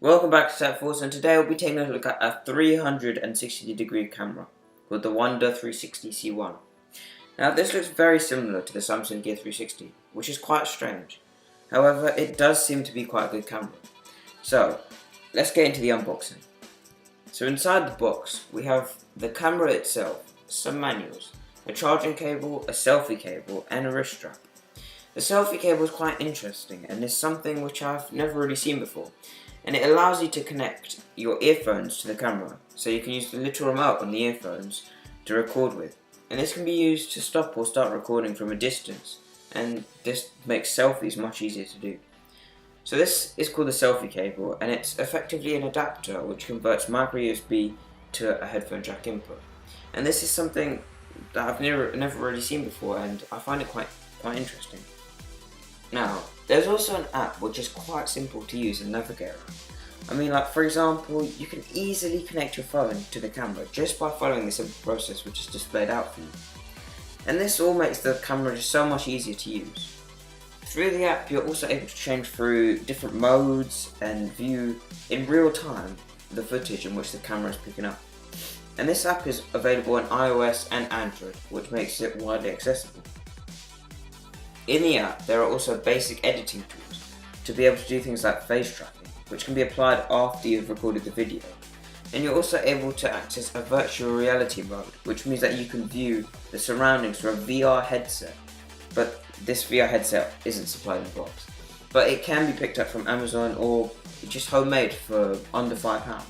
Welcome back to Step Force, and today we'll be taking a look at a 360-degree camera called the Wunder 360C1. Now this looks very similar to the Samsung Gear 360, which is quite strange. However, it does seem to be quite a good camera. So, let's get into the unboxing. So inside the box, we have the camera itself, some manuals, a charging cable, a selfie cable, and a wrist strap. The selfie cable is quite interesting and is something which I've never really seen before. And it allows you to connect your earphones to the camera, so you can use the little remote on the earphones to record with. And this can be used to stop or start recording from a distance, and this makes selfies much easier to do. So this is called the selfie cable, and it's effectively an adapter which converts micro USB to a headphone jack input. And this is something that I've never really seen before, and I find it quite interesting. Now, there's also an app which is quite simple to use and navigate around. I mean, like for example, you can easily connect your phone to the camera just by following this simple process which is displayed out for you. And this all makes the camera just so much easier to use. Through the app, you're also able to change through different modes and view in real time the footage in which the camera is picking up. And this app is available on iOS and Android, which makes it widely accessible. In the app, there are also basic editing tools to be able to do things like face tracking, which can be applied after you've recorded the video. And you're also able to access a virtual reality mode, which means that you can view the surroundings through a VR headset. But this VR headset isn't supplied in the box. But it can be picked up from Amazon or just homemade for under £5.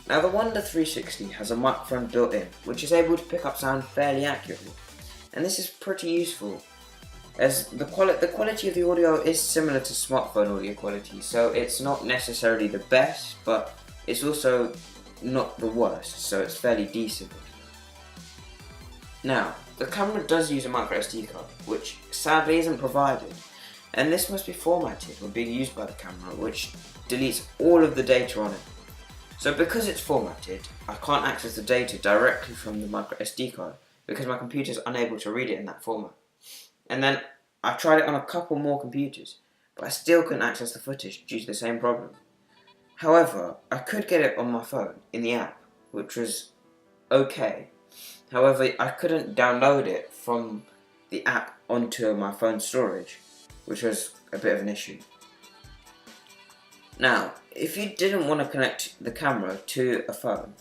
Now the Wunder 360 has a microphone built in, which is able to pick up sound fairly accurately, and this is pretty useful, as the quality of the audio is similar to smartphone audio quality, so it's not necessarily the best, but it's also not the worst, so it's fairly decent. Now, the camera does use a micro SD card, which sadly isn't provided, and this must be formatted when being used by the camera, which deletes all of the data on it. So because it's formatted, I can't access the data directly from the micro SD card because my computer is unable to read it in that format. And then I tried it on a couple more computers, but I still couldn't access the footage due to the same problem. However, I could get it on my phone in the app, which was okay. However, I couldn't download it from the app onto my phone storage, which was a bit of an issue. Now, if you didn't want to connect the camera to a phone,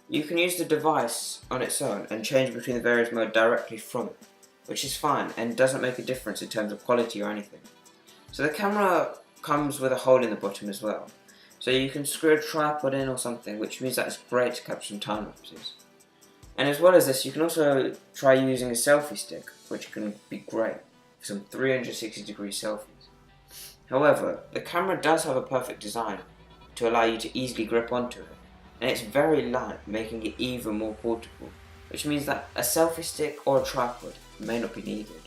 you can use the device on its own and change between the various modes directly from it, which is fine and doesn't make a difference in terms of quality or anything. So the camera comes with a hole in the bottom as well, so you can screw a tripod in or something, which means that it's great to capture some time lapses. And as well as this, you can also try using a selfie stick, which can be great for some 360-degree selfies. However, the camera does have a perfect design to allow you to easily grip onto it, and it's very light, making it even more portable, which means that a selfie stick or a tripod may not be needed.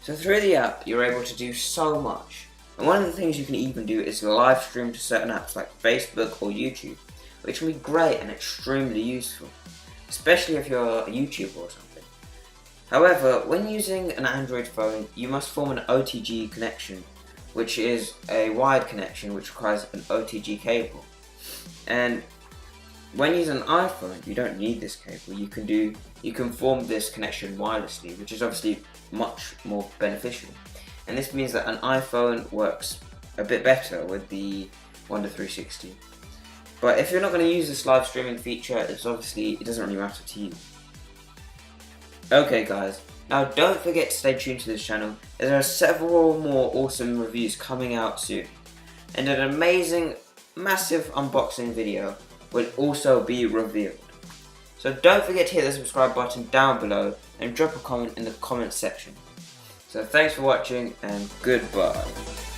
So through the app, you're able to do so much, and one of the things you can even do is live stream to certain apps like Facebook or YouTube, which can be great and extremely useful, especially if you're a YouTuber or something. However, when using an Android phone, you must form an OTG connection, which is a wired connection which requires an OTG cable. And when using an iPhone, you don't need this cable. You can form this connection wirelessly, which is obviously much more beneficial. And this means that an iPhone works a bit better with the Wunder 360. But if you're not going to use this live streaming feature, it doesn't really matter to you. Okay guys, now don't forget to stay tuned to this channel, as there are several more awesome reviews coming out soon. And an amazing, massive unboxing video will also be revealed. So don't forget to hit the subscribe button down below and drop a comment in the comment section. So thanks for watching and goodbye.